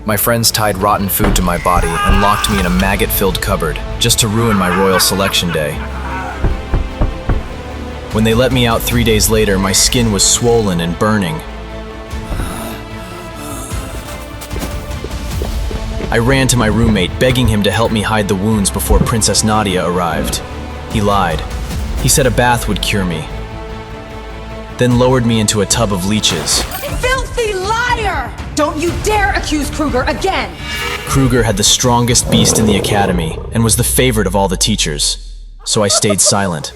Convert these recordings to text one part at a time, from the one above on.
My friends tied rotten food to my body and locked me in a maggot-filled cupboard just to ruin my royal selection day. When they let me out 3 days later, my skin was swollen and burning. I ran to my roommate, begging him to help me hide the wounds before Princess Nadia arrived. He lied. He said a bath would cure me, then lowered me into a tub of leeches. Filthy liar! Don't you dare accuse Kruger again! Kruger had the strongest beast in the academy and was the favorite of all the teachers, so I stayed silent.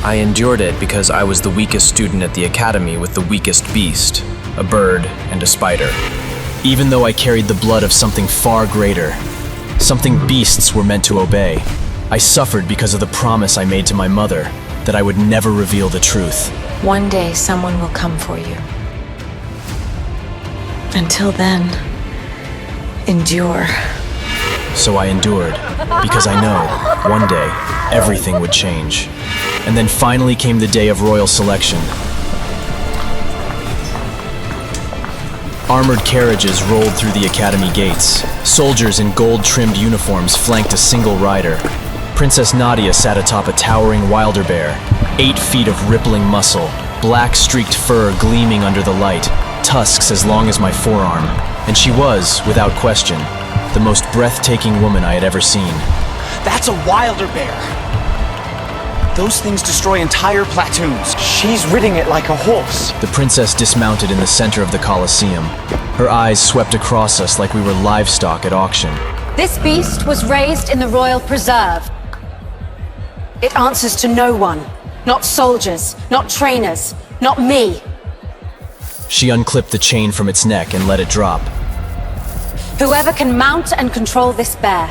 I endured it because I was the weakest student at the academy with the weakest beast, a bird and a spider. Even though I carried the blood of something far greater, something beasts were meant to obey, I suffered because of the promise I made to my mother that I would never reveal the truth. One day someone will come for you. Until then, endure. So I endured, because I know, one day, everything would change. And then finally came the day of royal selection. Armored carriages rolled through the academy gates. Soldiers in gold-trimmed uniforms flanked a single rider. Princess Nadia sat atop a towering wilder bear, 8 feet of rippling muscle, black streaked fur gleaming under the light, tusks as long as my forearm. And she was, without question, the most breathtaking woman I had ever seen. That's a wilder bear! Those things destroy entire platoons. She's riding it like a horse. The princess dismounted in the center of the Colosseum. Her eyes swept across us like we were livestock at auction. This beast was raised in the royal preserve. It answers to no one. Not soldiers, not trainers, not me. She unclipped the chain from its neck and let it drop. Whoever can mount and control this bear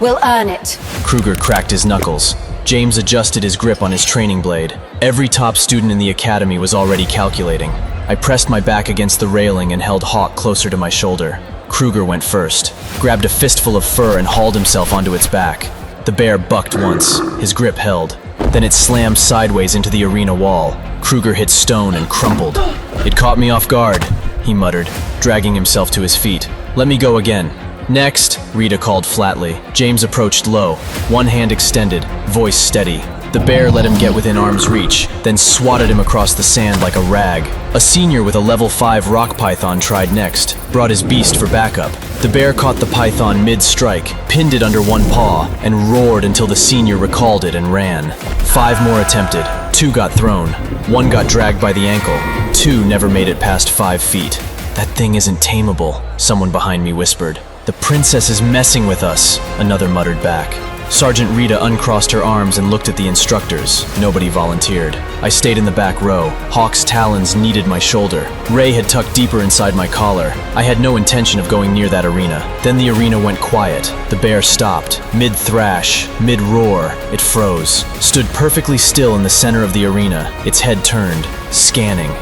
will earn it. Kruger cracked his knuckles. James adjusted his grip on his training blade. Every top student in the academy was already calculating. I pressed my back against the railing and held Hawk closer to my shoulder. Kruger went first, grabbed a fistful of fur and hauled himself onto its back. The bear bucked once, his grip held. Then it slammed sideways into the arena wall. Kruger hit stone and crumpled. "It caught me off guard," he muttered, dragging himself to his feet. "Let me go again." "Next," Rita called flatly. James approached low, one hand extended, voice steady. The bear let him get within arm's reach, then swatted him across the sand like a rag. A senior with a level 5 rock python tried next, brought his beast for backup. The bear caught the python mid-strike, pinned it under one paw, and roared until the senior recalled it and ran. 5 more attempted. 2 got thrown. 1 got dragged by the ankle. 2 never made it past 5 feet. "That thing isn't tameable," someone behind me whispered. "The princess is messing with us," another muttered back. Sergeant Rita uncrossed her arms and looked at the instructors. Nobody volunteered. I stayed in the back row. Hawk's talons kneaded my shoulder. Ray had tucked deeper inside my collar. I had no intention of going near that arena. Then the arena went quiet. The bear stopped. Mid-thrash, mid-roar, it froze. Stood perfectly still in the center of the arena, its head turned, scanning.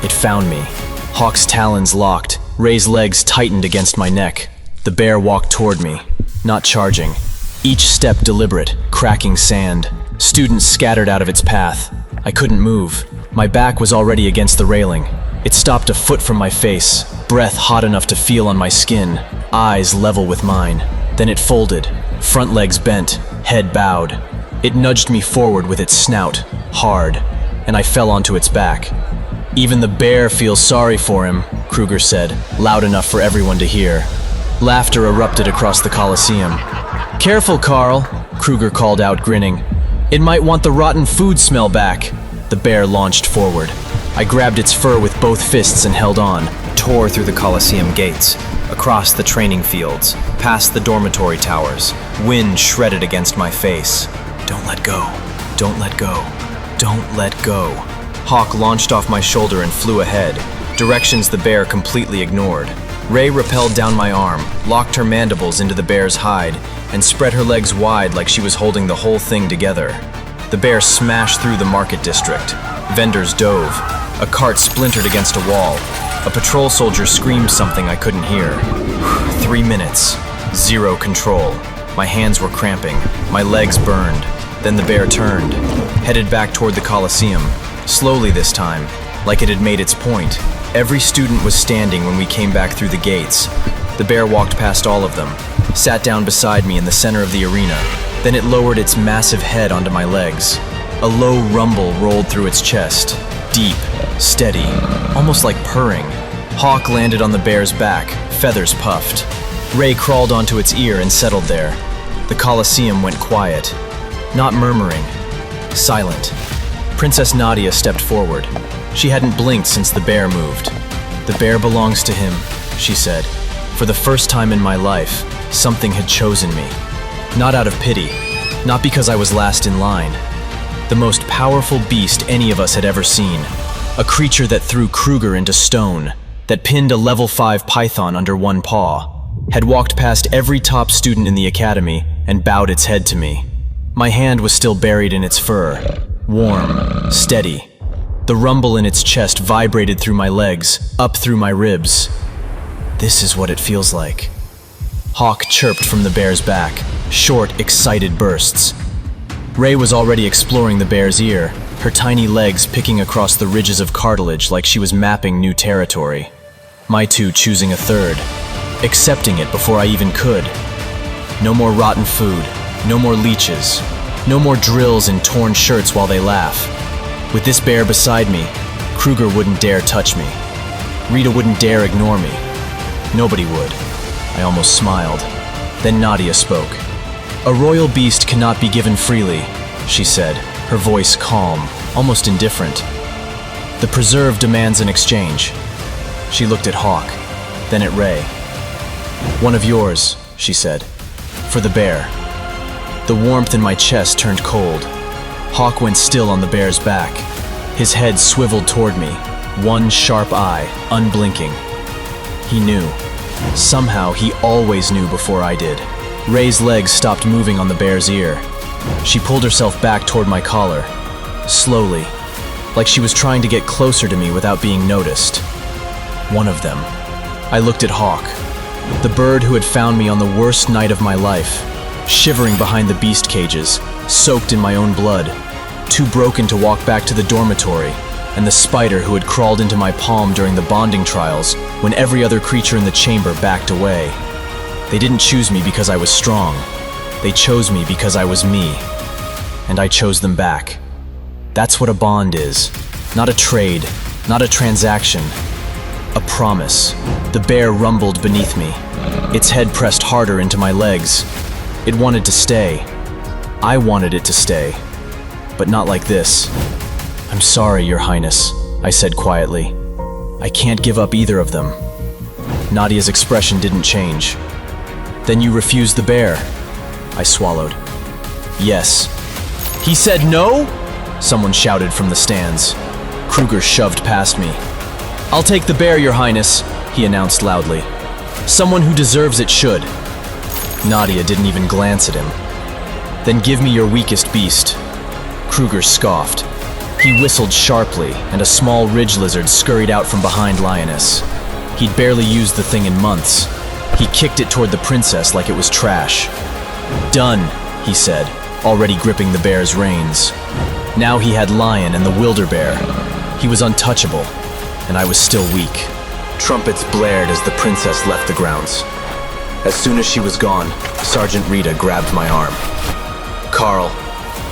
It found me. Hawk's talons locked. Ray's legs tightened against my neck. The bear walked toward me, not charging. Each step deliberate, cracking sand. Students scattered out of its path. I couldn't move. My back was already against the railing. It stopped a foot from my face, breath hot enough to feel on my skin, eyes level with mine. Then it folded, front legs bent, head bowed. It nudged me forward with its snout, hard, and I fell onto its back. "Even the bear feels sorry for him," Kruger said, loud enough for everyone to hear. Laughter erupted across the Colosseum. "Careful, Carl," Kruger called out, grinning. "It might want the rotten food smell back." The bear launched forward. I grabbed its fur with both fists and held on, tore through the Colosseum gates, across the training fields, past the dormitory towers. Wind shredded against my face. "Don't let go. Don't let go. Don't let go." Hawk launched off my shoulder and flew ahead, directions the bear completely ignored. Ray rappelled down my arm, locked her mandibles into the bear's hide, and spread her legs wide like she was holding the whole thing together. The bear smashed through the market district. Vendors dove. A cart splintered against a wall. A patrol soldier screamed something I couldn't hear. 3 minutes. 0 control. My hands were cramping. My legs burned. Then the bear turned, headed back toward the Colosseum. Slowly this time, like it had made its point. Every student was standing when we came back through the gates. The bear walked past all of them, sat down beside me in the center of the arena. Then it lowered its massive head onto my legs. A low rumble rolled through its chest, deep, steady, almost like purring. Hawk landed on the bear's back, feathers puffed. Ray crawled onto its ear and settled there. The Colosseum went quiet, not murmuring, silent. Princess Nadia stepped forward. She hadn't blinked since the bear moved. "The bear belongs to him," she said. For the first time in my life, something had chosen me. Not out of pity, not because I was last in line. The most powerful beast any of us had ever seen. A creature that threw Kruger into stone, that pinned a level 5 python under one paw, had walked past every top student in the academy and bowed its head to me. My hand was still buried in its fur, warm, steady. The rumble in its chest vibrated through my legs, up through my ribs. This is what it feels like. Hawk chirped from the bear's back, short, excited bursts. Ray was already exploring the bear's ear, her tiny legs picking across the ridges of cartilage like she was mapping new territory. My two choosing a third, accepting it before I even could. No more rotten food, no more leeches, no more drills in torn shirts while they laugh. With this bear beside me, Kruger wouldn't dare touch me. Rita wouldn't dare ignore me. Nobody would. I almost smiled. Then Nadia spoke. "A royal beast cannot be given freely," she said, her voice calm, almost indifferent. "The preserve demands an exchange." She looked at Hawk, then at Ray. "One of yours," she said, "for the bear." The warmth in my chest turned cold. Hawk went still on the bear's back. His head swiveled toward me, one sharp eye, unblinking. He knew. Somehow, he always knew before I did. Ray's legs stopped moving on the bear's ear. She pulled herself back toward my collar, slowly, like she was trying to get closer to me without being noticed. One of them. I looked at Hawk, the bird who had found me on the worst night of my life, shivering behind the beast cages, soaked in my own blood, too broken to walk back to the dormitory, and the spider who had crawled into my palm during the bonding trials when every other creature in the chamber backed away. They didn't choose me because I was strong. They chose me because I was me. And I chose them back. That's what a bond is. Not a trade, not a transaction. A promise. The bear rumbled beneath me. Its head pressed harder into my legs. It wanted to stay. I wanted it to stay. But not like this. "I'm sorry, Your Highness," I said quietly. "I can't give up either of them." Nadia's expression didn't change. "Then you refuse the bear?" I swallowed. "Yes." "He said no?" Someone shouted from the stands. Kruger shoved past me. "I'll take the bear, Your Highness," he announced loudly. "Someone who deserves it should." Nadia didn't even glance at him. "Then give me your weakest beast." Kruger scoffed. He whistled sharply, and a small ridge lizard scurried out from behind Lioness. He'd barely used the thing in months. He kicked it toward the princess like it was trash. "Done," he said, already gripping the bear's reins. Now he had Lion and the Wilder Bear. He was untouchable, and I was still weak. Trumpets blared as the princess left the grounds. As soon as she was gone, Sergeant Rita grabbed my arm. "Carl,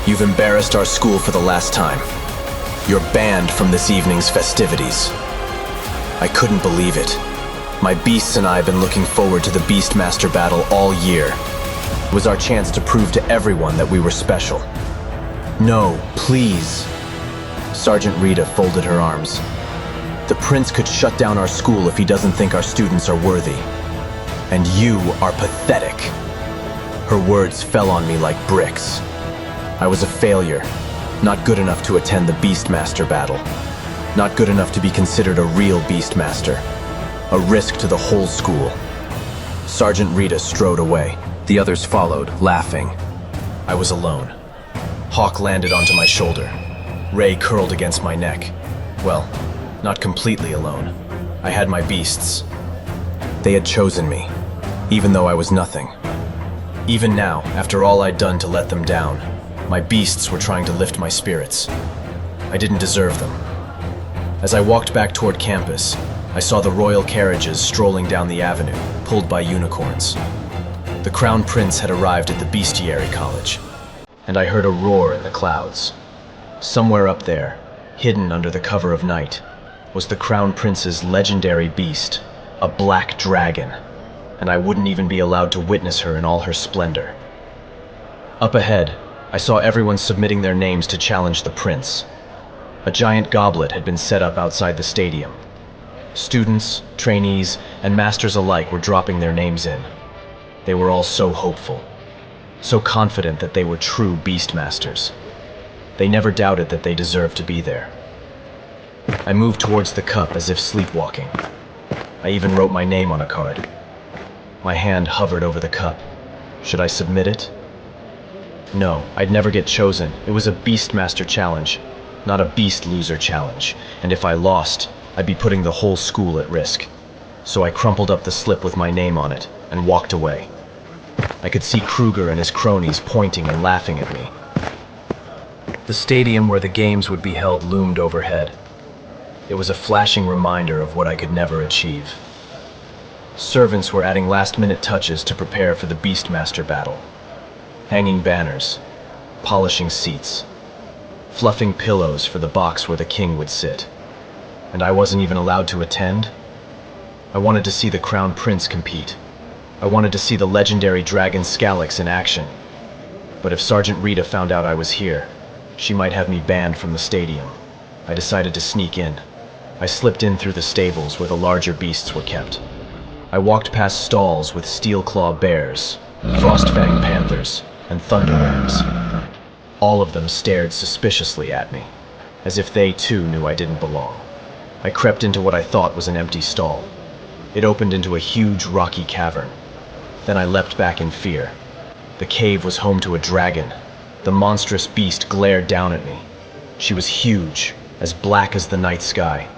you've embarrassed our school for the last time. You're banned from this evening's festivities." I couldn't believe it. My beasts and I have been looking forward to the Beastmaster Battle all year. It was our chance to prove to everyone that we were special. "No, please." Sergeant Rita folded her arms. "The prince could shut down our school if he doesn't think our students are worthy. And you are pathetic." Her words fell on me like bricks. I was a failure, not good enough to attend the Beastmaster Battle, not good enough to be considered a real Beastmaster, a risk to the whole school. Sergeant Rita strode away. The others followed, laughing. I was alone. Hawk landed onto my shoulder. Ray curled against my neck. Well, not completely alone. I had my beasts. They had chosen me, even though I was nothing. Even now, after all I'd done to let them down, my beasts were trying to lift my spirits. I didn't deserve them. As I walked back toward campus, I saw the royal carriages strolling down the avenue, pulled by unicorns. The Crown Prince had arrived at the Bestiary College, and I heard a roar in the clouds. Somewhere up there, hidden under the cover of night, was the Crown Prince's legendary beast, a black dragon, and I wouldn't even be allowed to witness her in all her splendor. Up ahead, I saw everyone submitting their names to challenge the prince. A giant goblet had been set up outside the stadium. Students, trainees, and masters alike were dropping their names in. They were all so hopeful, so confident that they were true Beastmasters. They never doubted that they deserved to be there. I moved towards the cup as if sleepwalking. I even wrote my name on a card. My hand hovered over the cup. Should I submit it? No, I'd never get chosen. It was a Beastmaster challenge, not a Beast Loser challenge, and if I lost, I'd be putting the whole school at risk. So I crumpled up the slip with my name on it and walked away. I could see Kruger and his cronies pointing and laughing at me. The stadium where the games would be held loomed overhead. It was a flashing reminder of what I could never achieve. Servants were adding last-minute touches to prepare for the Beastmaster Battle. Hanging banners, polishing seats, fluffing pillows for the box where the king would sit. And I wasn't even allowed to attend? I wanted to see the Crown Prince compete. I wanted to see the legendary dragon Scalix in action. But if Sergeant Rita found out I was here, she might have me banned from the stadium. I decided to sneak in. I slipped in through the stables where the larger beasts were kept. I walked past stalls with steel-claw bears, frostfang panthers, and thunder rams. All of them stared suspiciously at me, as if they too knew I didn't belong. I crept into what I thought was an empty stall. It opened into a huge rocky cavern. Then I leapt back in fear. The cave was home to a dragon. The monstrous beast glared down at me. She was huge, as black as the night sky.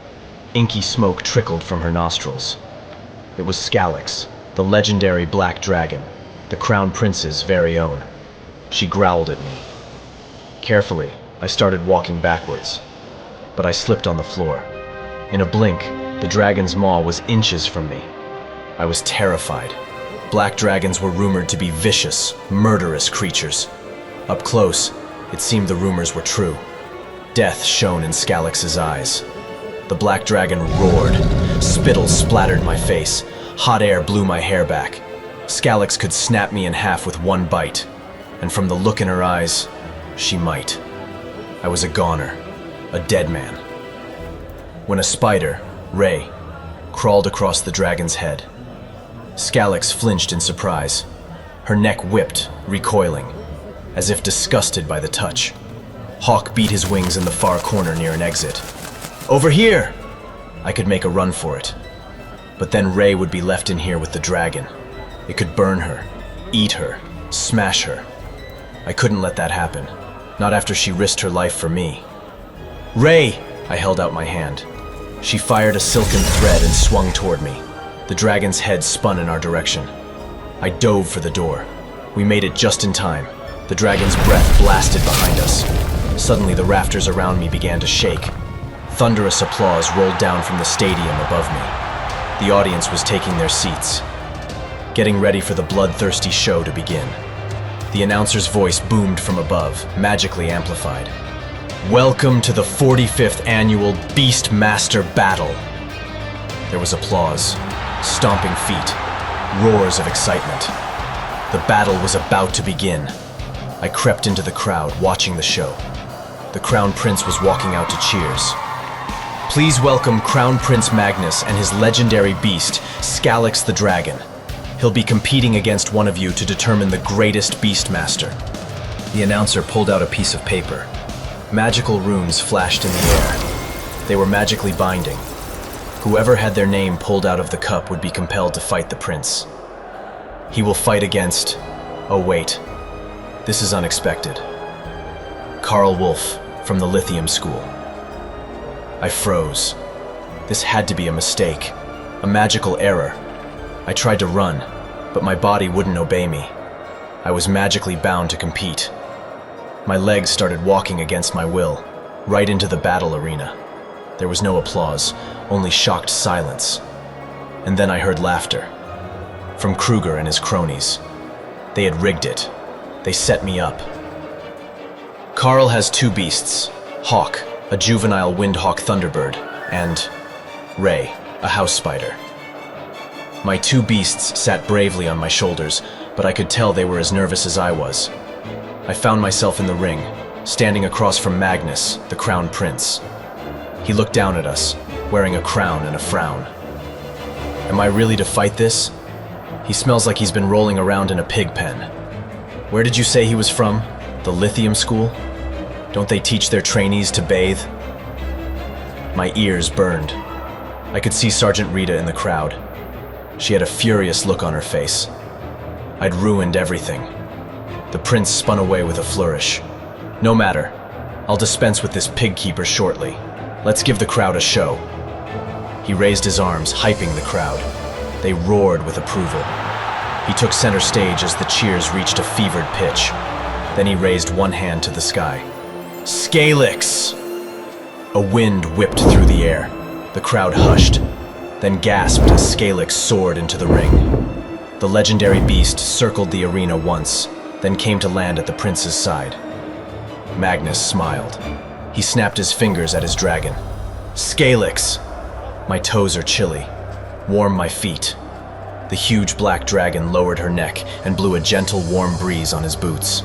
Inky smoke trickled from her nostrils. It was Scalix, the legendary black dragon, the Crown Prince's very own. She growled at me. Carefully, I started walking backwards, but I slipped on the floor. In a blink, the dragon's maw was inches from me. I was terrified. Black dragons were rumored to be vicious, murderous creatures. Up close, it seemed the rumors were true. Death shone in Scalix's eyes. The black dragon roared. Spittle splattered my face. Hot air blew my hair back. Scalix could snap me in half with one bite, and from the look in her eyes, she might. I was a goner, a dead man. When a spider, Ray, crawled across the dragon's head, Scalix flinched in surprise. Her neck whipped, recoiling, as if disgusted by the touch. Hawk beat his wings in the far corner near an exit. Over here! I could make a run for it. But then Ray would be left in here with the dragon. It could burn her, eat her, smash her. I couldn't let that happen, not after she risked her life for me. Ray! I held out my hand. She fired a silken thread and swung toward me. The dragon's head spun in our direction. I dove for the door. We made it just in time. The dragon's breath blasted behind us. Suddenly, the rafters around me began to shake. Thunderous applause rolled down from the stadium above me. The audience was taking their seats, getting ready for the bloodthirsty show to begin. The announcer's voice boomed from above, magically amplified. Welcome to the 45th annual Beastmaster Battle. There was applause, stomping feet, roars of excitement. The battle was about to begin. I crept into the crowd, watching the show. The Crown Prince was walking out to cheers. Please welcome Crown Prince Magnus and his legendary beast, Scalix the Dragon. He'll be competing against one of you to determine the greatest Beastmaster. The announcer pulled out a piece of paper. Magical runes flashed in the air. They were magically binding. Whoever had their name pulled out of the cup would be compelled to fight the prince. He will fight against... Oh wait, this is unexpected. Karl Wolf from the Lithium School. I froze. This had to be a mistake, a magical error. I tried to run, but my body wouldn't obey me. I was magically bound to compete. My legs started walking against my will, right into the battle arena. There was no applause, only shocked silence. And then I heard laughter. From Kruger and his cronies. They had rigged it. They set me up. Carl has two beasts, Hawk, a juvenile Windhawk Thunderbird, and Ray, a house spider. My two beasts sat bravely on my shoulders, but I could tell they were as nervous as I was. I found myself in the ring, standing across from Magnus, the Crown Prince. He looked down at us, wearing a crown and a frown. Am I really to fight this? He smells like he's been rolling around in a pig pen. Where did you say he was from? The Lithium School? Don't they teach their trainees to bathe? My ears burned. I could see Sergeant Rita in the crowd. She had a furious look on her face. I'd ruined everything. The prince spun away with a flourish. No matter. I'll dispense with this pig keeper shortly. Let's give the crowd a show. He raised his arms, hyping the crowd. They roared with approval. He took center stage as the cheers reached a fevered pitch. Then he raised one hand to the sky. Scalix! A wind whipped through the air. The crowd hushed, then gasped as Scalix soared into the ring. The legendary beast circled the arena once, then came to land at the prince's side. Magnus smiled. He snapped his fingers at his dragon. Scalix! My toes are chilly. Warm my feet. The huge black dragon lowered her neck and blew a gentle, warm breeze on his boots.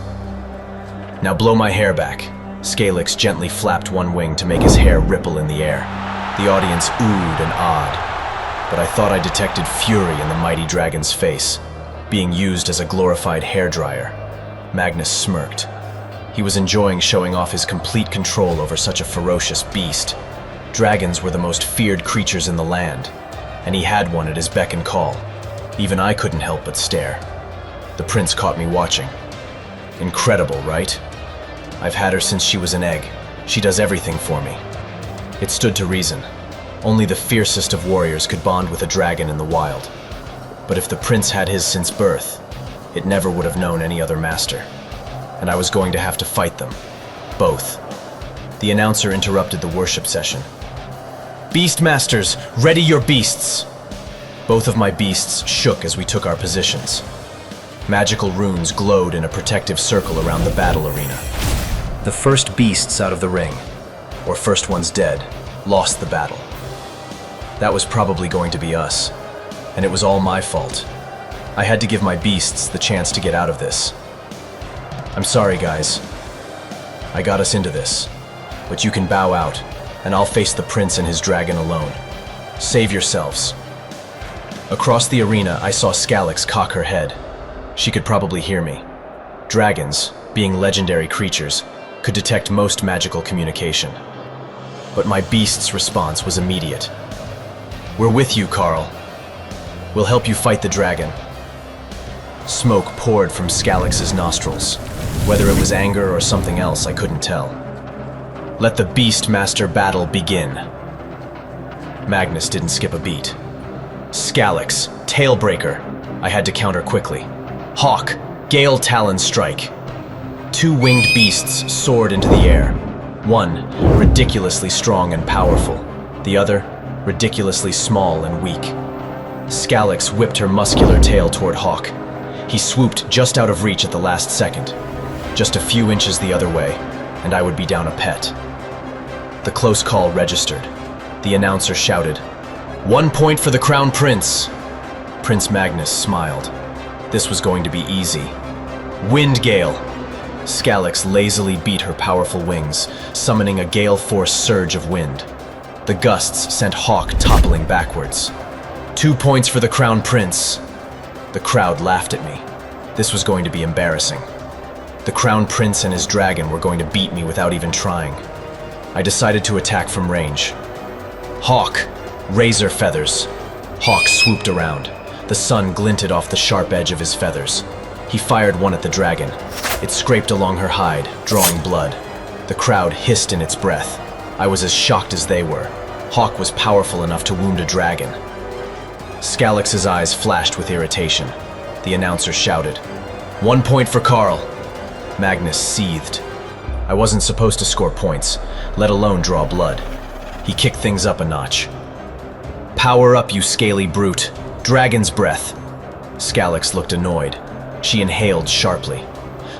Now blow my hair back. Scalix gently flapped one wing to make his hair ripple in the air. The audience oohed and awed, but I thought I detected fury in the mighty dragon's face, being used as a glorified hairdryer. Magnus smirked. He was enjoying showing off his complete control over such a ferocious beast. Dragons were the most feared creatures in the land, and he had one at his beck and call. Even I couldn't help but stare. The prince caught me watching. Incredible, right? I've had her since she was an egg. She does everything for me. It stood to reason. Only the fiercest of warriors could bond with a dragon in the wild. But if the prince had his since birth, it never would have known any other master. And I was going to have to fight them. Both. The announcer interrupted the worship session. Beastmasters, ready your beasts! Both of my beasts shook as we took our positions. Magical runes glowed in a protective circle around the battle arena. The first beasts out of the ring, or first ones dead, lost the battle. That was probably going to be us, and it was all my fault. I had to give my beasts the chance to get out of this. I'm sorry, guys. I got us into this, but you can bow out, and I'll face the prince and his dragon alone. Save yourselves. Across the arena, I saw Scalix cock her head. She could probably hear me. Dragons, being legendary creatures, could detect most magical communication. But my beast's response was immediate. We're with you, Carl. We'll help you fight the dragon. Smoke poured from Scalix's nostrils. Whether it was anger or something else, I couldn't tell. Let the Beastmaster Battle begin. Magnus didn't skip a beat. Scalix, Tailbreaker. I had to counter quickly. Hawk, Gale Talon Strike. Two winged beasts soared into the air. One, ridiculously strong and powerful. The other, ridiculously small and weak. Scalix whipped her muscular tail toward Hawk. He swooped just out of reach at the last second. Just a few inches the other way, and I would be down a pet. The close call registered. The announcer shouted, 1 point for the Crown Prince. Prince Magnus smiled. This was going to be easy. Wind Gale. Scalix lazily beat her powerful wings, summoning a gale-force surge of wind. The gusts sent Hawk toppling backwards. 2 points for the Crown Prince. The crowd laughed at me. This was going to be embarrassing. The Crown Prince and his dragon were going to beat me without even trying. I decided to attack from range. Hawk, razor feathers. Hawk swooped around. The sun glinted off the sharp edge of his feathers. He fired one at the dragon. It scraped along her hide, drawing blood. The crowd hissed in its breath. I was as shocked as they were. Hawk was powerful enough to wound a dragon. Scalix's eyes flashed with irritation. The announcer shouted, 1 point for Carl. Magnus seethed. I wasn't supposed to score points, let alone draw blood. He kicked things up a notch. Power up, you scaly brute. Dragon's breath. Scalyx looked annoyed. She inhaled sharply.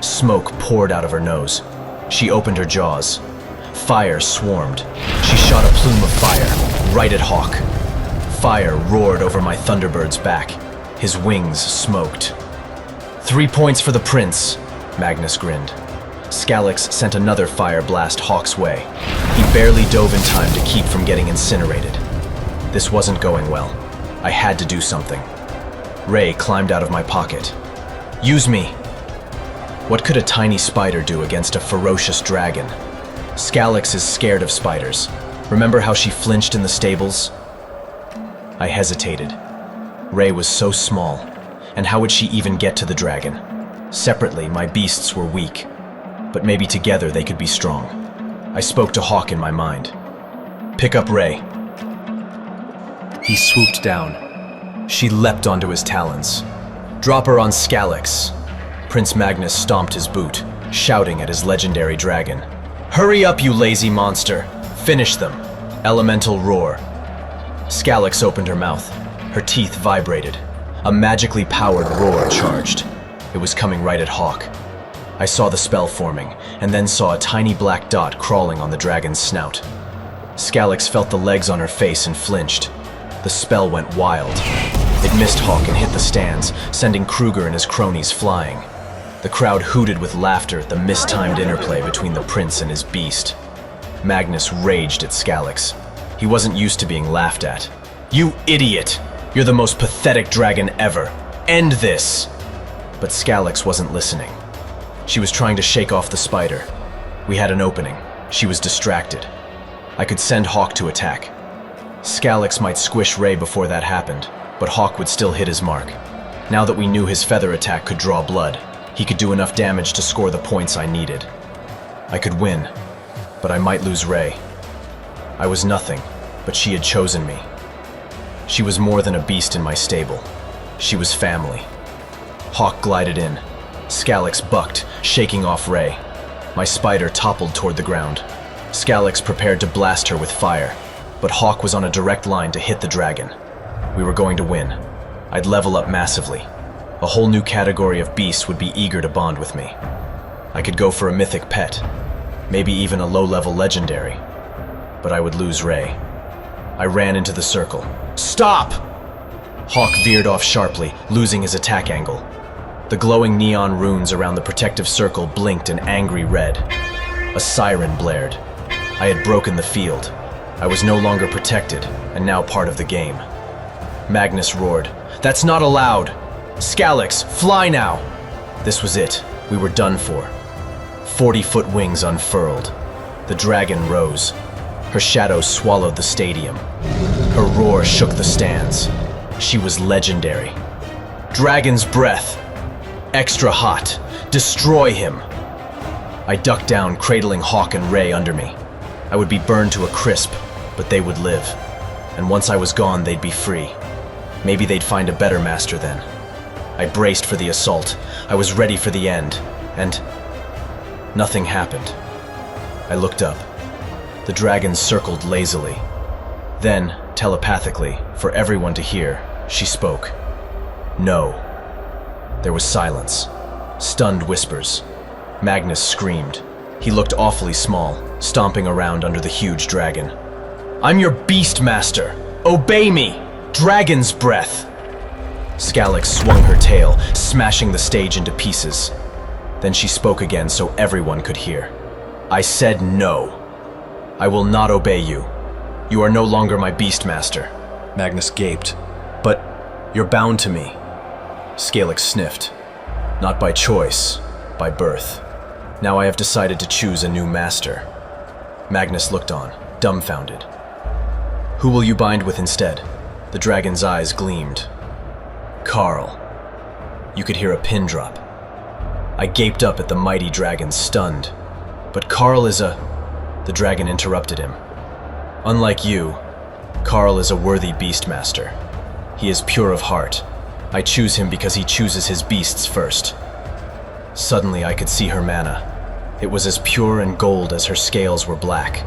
Smoke poured out of her nose. She opened her jaws. Fire swarmed. She shot a plume of fire, right at Hawk. Fire roared over my Thunderbird's back. His wings smoked. 3 points for the prince, Magnus grinned. Scalyx sent another fire blast Hawk's way. He barely dove in time to keep from getting incinerated. This wasn't going well. I had to do something. Ray climbed out of my pocket. Use me! What could a tiny spider do against a ferocious dragon? Scalyx is scared of spiders. Remember how she flinched in the stables? I hesitated. Ray was so small, and how would she even get to the dragon? Separately, my beasts were weak, but maybe together they could be strong. I spoke to Hawk in my mind. Pick up Ray. He swooped down. She leapt onto his talons. Drop her on Scalyx. Prince Magnus stomped his boot, shouting at his legendary dragon. Hurry up, you lazy monster! Finish them! Elemental roar. Scalyx opened her mouth. Her teeth vibrated. A magically powered roar charged. It was coming right at Hawk. I saw the spell forming, and then saw a tiny black dot crawling on the dragon's snout. Scalyx felt the legs on her face and flinched. The spell went wild. It missed Hawk and hit the stands, sending Kruger and his cronies flying. The crowd hooted with laughter at the mistimed interplay between the prince and his beast. Magnus raged at Scalyx. He wasn't used to being laughed at. You idiot! You're the most pathetic dragon ever. End this! But Scalyx wasn't listening. She was trying to shake off the spider. We had an opening. She was distracted. I could send Hawk to attack. Scalyx might squish Ray before that happened, but Hawk would still hit his mark. Now that we knew his feather attack could draw blood, he could do enough damage to score the points I needed. I could win, but I might lose Ray. I was nothing, but she had chosen me. She was more than a beast in my stable. She was family. Hawk glided in. Scalyx bucked, shaking off Ray. My spider toppled toward the ground. Scalyx prepared to blast her with fire, but Hawk was on a direct line to hit the dragon. We were going to win. I'd level up massively. A whole new category of beasts would be eager to bond with me. I could go for a mythic pet, maybe even a low-level legendary, but I would lose Ray. I ran into the circle. Stop! Hawk veered off sharply, losing his attack angle. The glowing neon runes around the protective circle blinked an angry red. A siren blared. I had broken the field. I was no longer protected, and now part of the game. Magnus roared, "That's not allowed! Scalyx, fly now!" This was it. We were done for. 40-foot wings unfurled. The dragon rose. Her shadow swallowed the stadium. Her roar shook the stands. She was legendary. Dragon's breath. Extra hot. Destroy him. I ducked down, cradling Hawk and Ray under me. I would be burned to a crisp, but they would live. And once I was gone, they'd be free. Maybe they'd find a better master then. I braced for the assault. I was ready for the end. And nothing happened. I looked up. The dragon circled lazily. Then, telepathically, for everyone to hear, she spoke. No. There was silence. Stunned whispers. Magnus screamed. He looked awfully small, stomping around under the huge dragon. I'm your Beastmaster! Obey me! Dragon's breath! Scalyx swung her tail, smashing the stage into pieces. Then she spoke again so everyone could hear. I said no. I will not obey you. You are no longer my Beastmaster. Magnus gaped. But you're bound to me. Scalyx sniffed. Not by choice, by birth. Now I have decided to choose a new master. Magnus looked on, dumbfounded. Who will you bind with instead? The dragon's eyes gleamed. Carl. You could hear a pin drop. I gaped up at the mighty dragon, stunned. But Carl is a... The dragon interrupted him. Unlike you, Carl is a worthy beastmaster. He is pure of heart. I choose him because he chooses his beasts first. Suddenly I could see her mana. It was as pure and gold as her scales were black.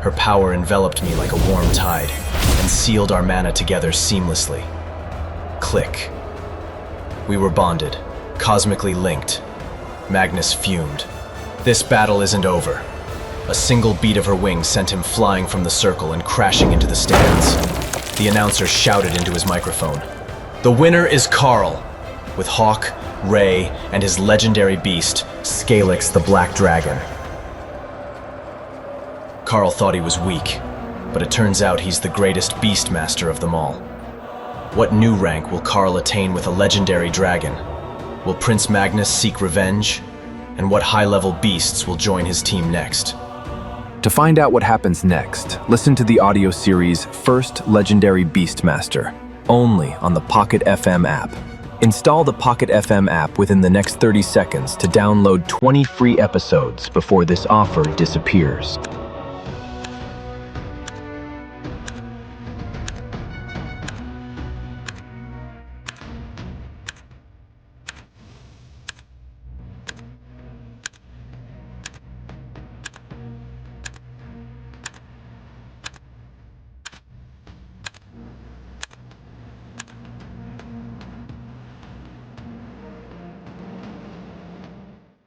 Her power enveloped me like a warm tide. and sealed our mana together seamlessly. Click. We were bonded, cosmically linked. Magnus fumed. This battle isn't over. A single beat of her wings sent him flying from the circle and crashing into the stands. The announcer shouted into his microphone. The winner is Carl, with Hawk, Ray, and his legendary beast, Scalix the Black Dragon. Carl thought he was weak, but it turns out he's the greatest Beastmaster of them all. What new rank will Carl attain with a legendary dragon? Will Prince Magnus seek revenge? And what high-level beasts will join his team next? To find out what happens next, listen to the audio series First Legendary Beastmaster, only on the Pocket FM app. Install the Pocket FM app within the next 30 seconds to download 20 free episodes before this offer disappears.